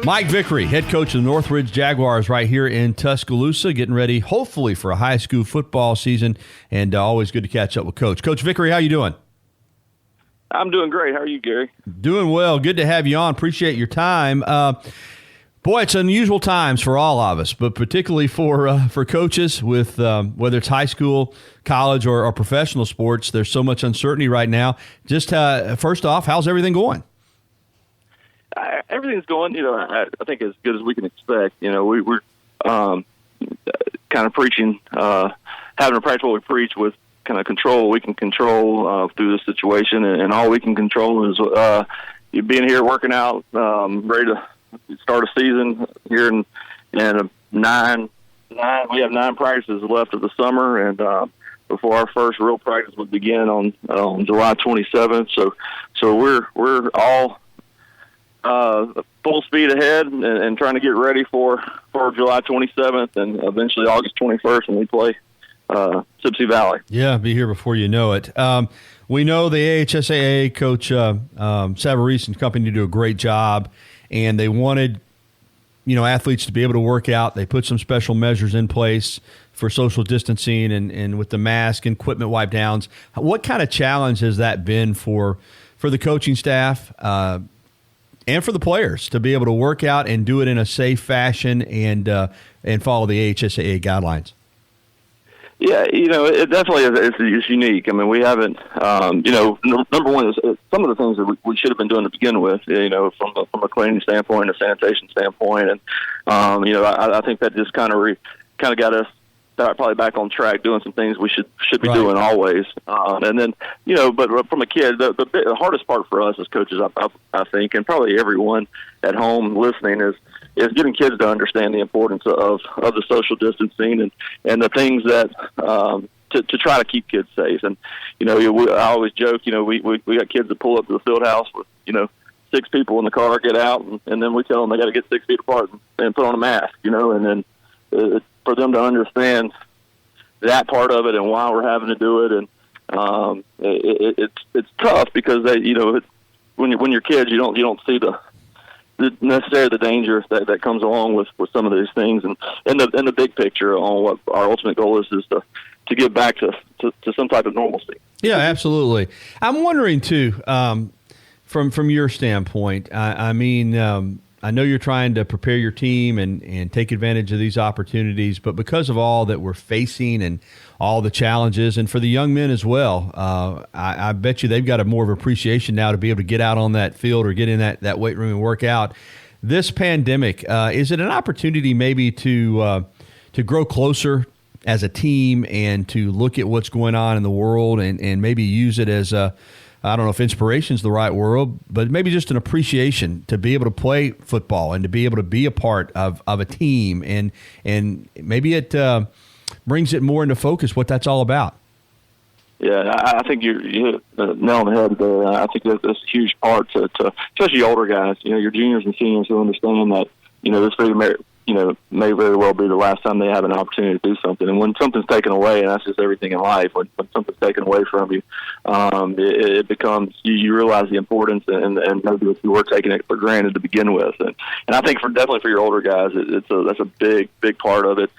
Mike Vickery, head coach of the Northridge Jaguars right here in Tuscaloosa, getting ready hopefully for a high school football season, and always good to catch up with Coach. Coach Vickery, how you doing? I'm doing great. How are you, Gary? Doing well. Good to have you on. Appreciate your time. Boy, it's unusual times for all of us, but particularly for coaches with whether it's high school, college, or professional sports. There's so much uncertainty right now. Just first off, how's everything going? Everything's going, I think as good as we can expect. We're kind of preaching, having to practice what we preach with kind of control we can control through this situation, and all we can control is you being here, working out, ready to start a season here in we have 9 practices left of the summer, and before our first real practice would begin on July 27th. So we're all full speed ahead and trying to get ready for July 27th and eventually August 21st when we play Sipsey Valley. Yeah, be here before you know it. We know the AHSAA coach Savarese and company do a great job, and they wanted athletes to be able to work out. They put some special measures in place for social distancing and with the mask and equipment wipe downs. What kind of challenge has that been for the coaching staff and for the players to be able to work out and do it in a safe fashion and follow the AHSAA guidelines? Yeah, it definitely is. It's unique. I mean, we haven't, number one is some of the things that we should have been doing to begin with, from a cleaning standpoint, a sanitation standpoint. And, I think that just kind of got us probably back on track doing some things we should be right. doing always. And then, but from a kid, the hardest part for us as coaches, I think, and probably everyone at home listening is getting kids to understand the importance of the social distancing and the things that to try to keep kids safe. And I always joke, we got kids that pull up to the field house with 6 people in the car, get out, and then we tell them they got to get 6 feet apart and put on a mask. And then for them to understand that part of it and why we're having to do it, and it's tough because when you're kids, you don't see necessarily the danger that comes along with some of these things, and the big picture on what our ultimate goal is to get back to some type of normalcy. Yeah, absolutely. I'm wondering too, from your standpoint. I know you're trying to prepare your team and take advantage of these opportunities, but because of all that we're facing and all the challenges, and for the young men as well, I bet you they've got a more of appreciation now to be able to get out on that field or get in that weight room and work out. This pandemic, is it an opportunity maybe to grow closer as a team and to look at what's going on in the world and maybe use it as I don't know if inspiration is the right word, but maybe just an appreciation to be able to play football and to be able to be a part of a team, and maybe it brings it more into focus what that's all about. Yeah, I think you hit the nail on the head there. I think that's a huge part to especially older guys. Your juniors and seniors who understand that this may very well be the last time they have an opportunity to do something. And when something's taken away, and that's just everything in life, when something's taken away from you, it becomes, you realize the importance and maybe if you were taking it for granted to begin with. And I think definitely for your older guys, that's a big part of it.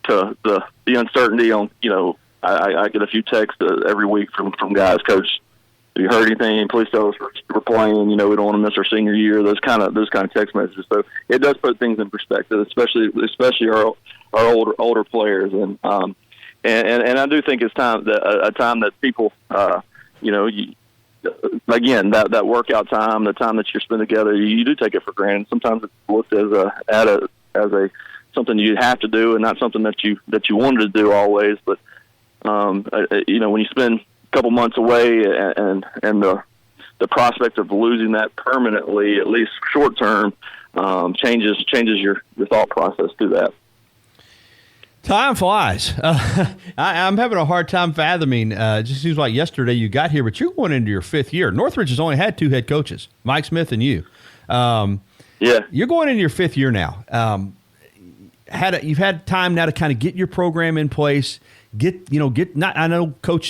To the uncertainty on, I get a few texts every week from guys, Coach, have you heard anything? Please tell us we're playing. We don't want to miss our senior year. Those kind of text messages. So it does put things in perspective, especially our older players. And I do think it's a time that people, again, that workout time, the time that you spend together, you do take it for granted. Sometimes it's looked as a something you have to do and not something that you wanted to do always. But when you spend couple months away and the prospect of losing that permanently, at least short term, changes your thought process to that. Time flies. I'm having a hard time fathoming. It just seems like yesterday you got here, but you're going into your 5th year. Northridge has only had 2 head coaches, Mike Smith and you. Yeah, you're going into your 5th year now. You've had time now to kind of get your program in place, I know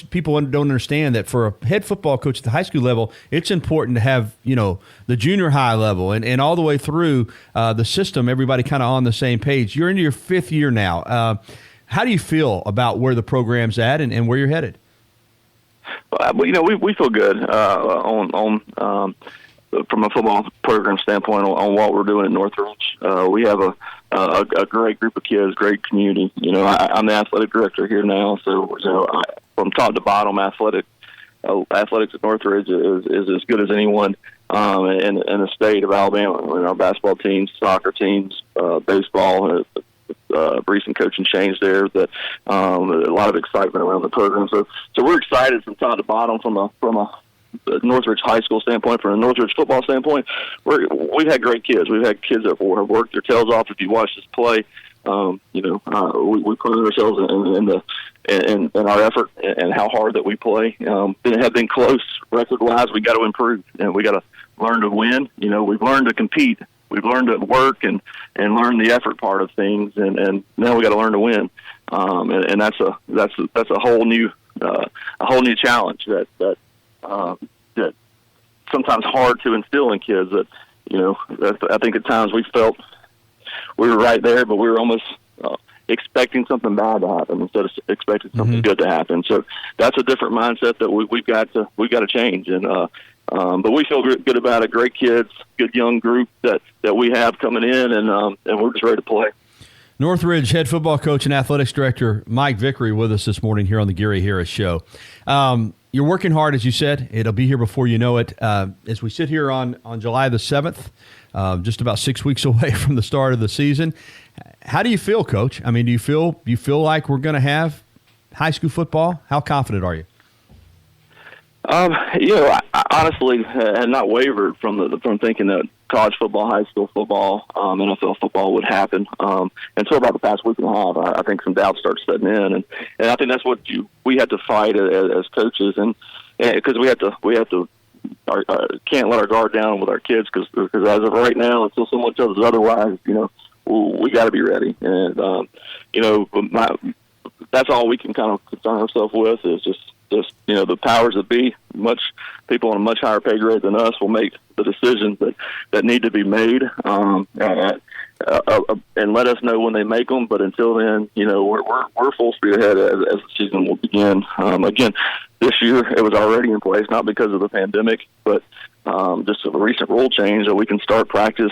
people don't understand that for a head football coach at the high school level, it's important to have, the junior high level and all the way through the system, everybody kind of on the same page. You're into your 5th year now. How do you feel about where the program's at and where you're headed? Well, we feel good from a football program standpoint on what we're doing at Northridge. We have a great group of kids, great community. I'm the athletic director here now, so from top to bottom, athletics at Northridge is as good as anyone in the state of Alabama. Our basketball teams, soccer teams, baseball. Recent coaching change there. That a lot of excitement around the program. So we're excited from top to bottom from a Northridge high school standpoint, from a Northridge football standpoint. We've had great kids. We've had kids that have worked their tails off. If you watch us play, we put ourselves in our effort and how hard that we play. Have been close record wise. We got to improve and we got to learn to win. We've learned to compete. We've learned to work and learn the effort part of things, and now we got to learn to win. And that's a whole new challenge that sometimes hard to instill in kids. That I think at times we felt we were right there, but we were almost expecting something bad to happen instead of expecting something good to happen. So that's a different mindset that we've got to change. And but we feel good about it. Great kids, good young group that we have coming in, and we're just ready to play. Northridge head football coach and athletics director Mike Vickery with us this morning here on the Gary Harris Show. You're working hard, as you said. It'll be here before you know it. As we sit here on July the 7th, just about 6 weeks away from the start of the season, how do you feel, Coach? I mean, do you feel like we're going to have high school football? How confident are you? I honestly had not wavered from thinking that college football, high school football, NFL football would happen. Until about the past week and a half, I think some doubts start setting in, and I think that's what we had to fight as coaches, and because we have to can't let our guard down with our kids because as of right now, until someone tells us otherwise, we got to be ready, and that's all we can kind of concern ourselves with is just the powers that be, people on a much higher pay grade than us will make the decisions that need to be made, and let us know when they make them. But until then, we're full speed ahead as the season will begin. Again, this year it was already in place, not because of the pandemic, but just a recent rule change that we can start practice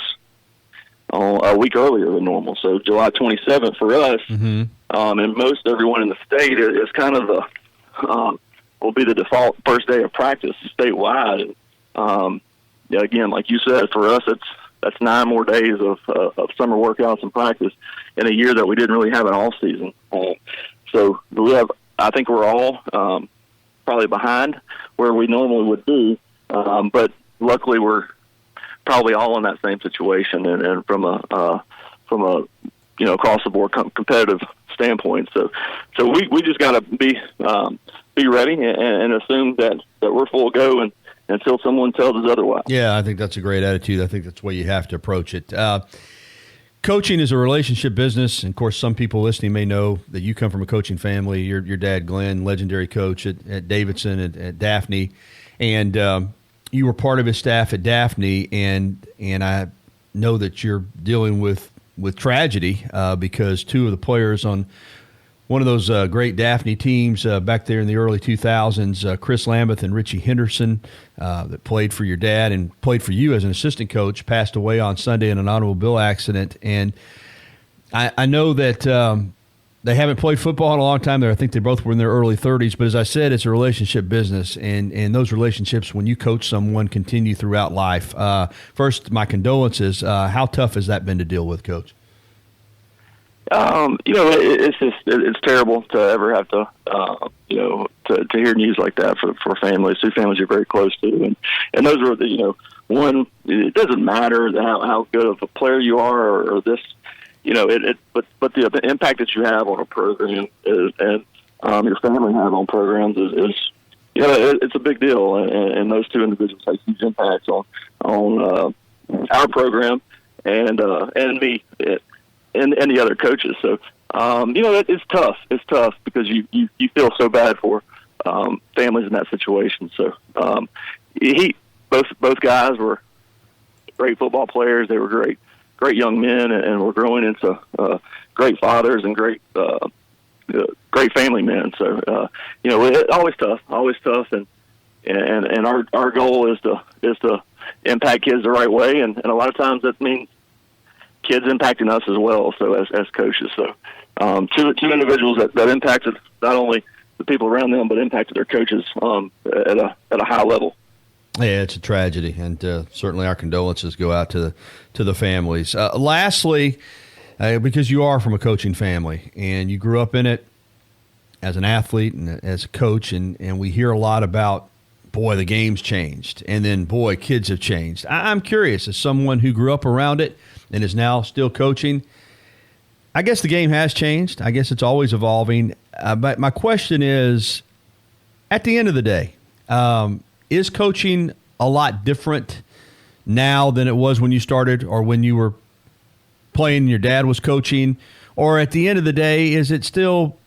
a week earlier than normal. So July 27th for us, and most everyone in the state is kind of will be the default first day of practice statewide. Again, like you said, for us, that's 9 more days of summer workouts and practice in a year that we didn't really have an off season. So I think we're all probably behind where we normally would be, but luckily we're probably all in that same situation, and from a across the board competitive standpoint. So we just got to be ready and assume that we're full go and until someone tells us otherwise. Yeah, I think that's a great attitude. I think that's the way you have to approach it. Coaching is a relationship business, and of course, some people listening may know that you come from a coaching family. Your dad, Glenn, legendary coach at Davidson at Daphne, and you were part of his staff at Daphne, and I know that you're dealing with tragedy because 2 of the players on one of those great Daphne teams back there in the early 2000s, Chris Lambeth and Richie Henderson, that played for your dad and played for you as an assistant coach, passed away on Sunday in an automobile accident. And I know that they haven't played football in a long time. I think they both were in their early 30s. But as I said, it's a relationship business, and those relationships, when you coach someone, continue throughout life. First, my condolences. How tough has that been to deal with, Coach? It's terrible to ever have to hear news like that for families, 2 families you're very close to, and those are one. It doesn't matter how good of a player you are or this, but the impact that you have on a program and your family have on programs is it's a big deal, and those 2 individuals have huge impacts on our program and me. And the other coaches. So It's tough. It's tough because you feel so bad for families in that situation. So both guys were great football players. They were great young men, and were growing into great fathers and great family men. So it's always tough, and our goal is to impact kids the right way, and a lot of times that means kids impacting us as well. So as coaches, so two individuals that impacted not only the people around them but impacted their coaches at a high level. Yeah, it's a tragedy, and certainly our condolences go out to the families. Lastly, because you are from a coaching family and you grew up in it as an athlete and as a coach, and we hear a lot about, boy, the game's changed, and then, boy, kids have changed. I'm curious, as someone who grew up around it and is now still coaching, I guess the game has changed. I guess it's always evolving. But my question is, at the end of the day, is coaching a lot different now than it was when you started or when you were playing and your dad was coaching? Or at the end of the day, is it still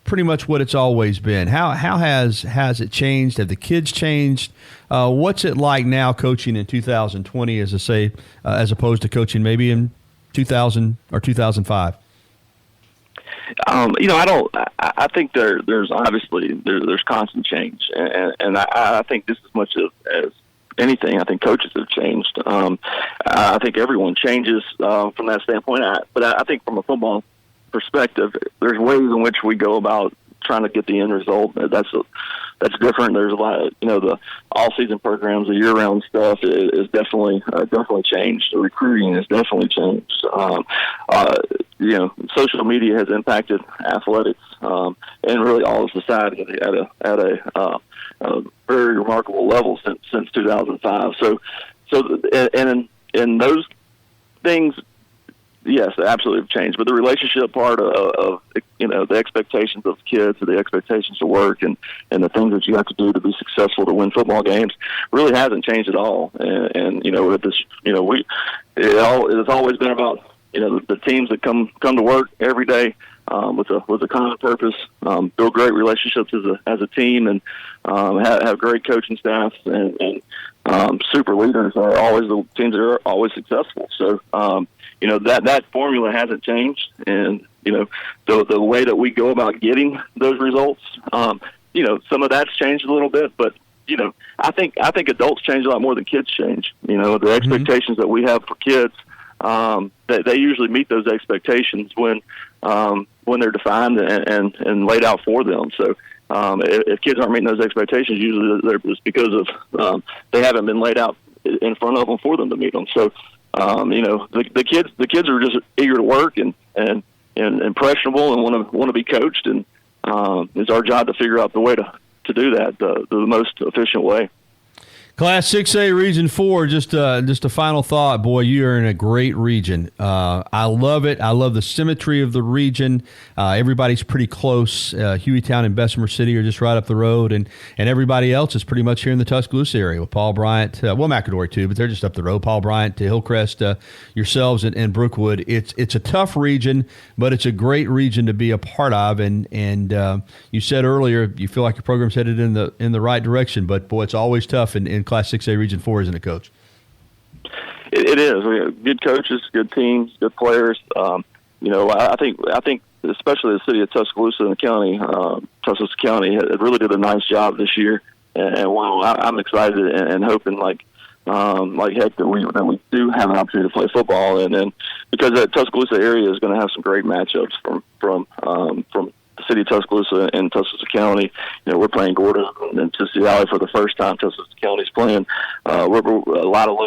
pretty much what it's always been? How has it changed? Have the kids changed? What's it like now coaching in 2020, as opposed to coaching maybe in 2000 or 2005? I think there's obviously there's constant change, and I think just as much as anything, I think coaches have changed. I think everyone changes from that standpoint. But I think from a football perspective, there's ways in which we go about trying to get the end result. That's different. There's a lot of, the all-season programs, the year-round stuff is definitely changed. The recruiting has definitely changed. Social media has impacted athletics and really all of society at a very remarkable level since 2005. So those things, yes, absolutely have changed. But the relationship part of the expectations of kids, the expectations to work, and the things that you have to do to be successful to win football games really hasn't changed at all. And with this, it's always been about the teams that come to work every day with a common purpose, build great relationships as a team, and have great coaching staffs and super leaders are always the teams that are always successful. So that formula hasn't changed, and the way that we go about getting those results, some of that's changed a little bit, but I think adults change a lot more than kids change. The expectations that we have for kids, they usually meet those expectations when they're defined and laid out for them. So if kids aren't meeting those expectations, usually it's because of they haven't been laid out in front of them for them to meet them. So the kids are just eager to work and impressionable and want to be coached, and it's our job to figure out the way to do that the most efficient way. Class 6A Region 4, just a final thought. Boy, you are in a great region. I love it. I love the symmetry of the region. Everybody's pretty close. Hueytown and Bessemer City are just right up the road, and everybody else is pretty much here in the Tuscaloosa area with Paul Bryant. McAdory too, but they're just up the road. Paul Bryant to Hillcrest, yourselves, and Brookwood. It's a tough region, but it's a great region to be a part of. And you said earlier you feel like your program's headed in the right direction, but boy, it's always tough in Class 6A Region 4, isn't it, Coach? It is. We have good coaches, good teams, good players. I think especially the city of Tuscaloosa and the county, Tuscaloosa County, really did a nice job this year. And while I'm excited and hoping like heck that we do have an opportunity to play football, and then because the Tuscaloosa area is going to have some great matchups from the city of Tuscaloosa and Tuscaloosa County. We're playing Gordo and Tennessee Valley for the first time. Tuscaloosa County's playing. We're a lot of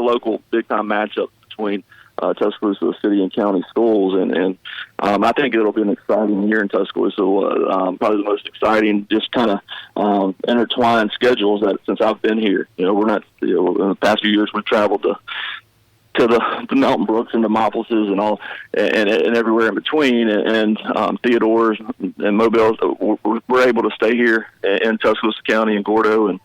local big time matchups between Tuscaloosa city and county schools, and I think it'll be an exciting year in Tuscaloosa. Probably the most exciting, just kind of intertwined schedules that since I've been here. We're not. In the past few years, we've traveled to the Mountain Brooks and the Mophilses and all, and everywhere in between, and Theodore's and Mobile's. We're able to stay here in Tuscaloosa County and Gordo and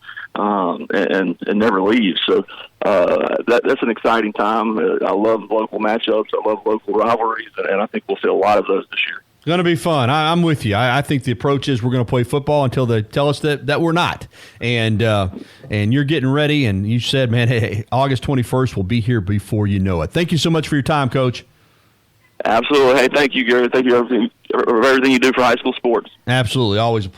never leave. So that's an exciting time. I love local matchups. I love local rivalries, and I think we'll see a lot of those this year. Going to be fun. I'm with you. I think the approach is we're going to play football until they tell us that we're not. And you're getting ready, and you said, man, hey, August 21st will be here before you know it. Thank you so much for your time, Coach. Absolutely. Hey, thank you, Gary. Thank you for everything you do for high school sports. Absolutely. Always a pleasure.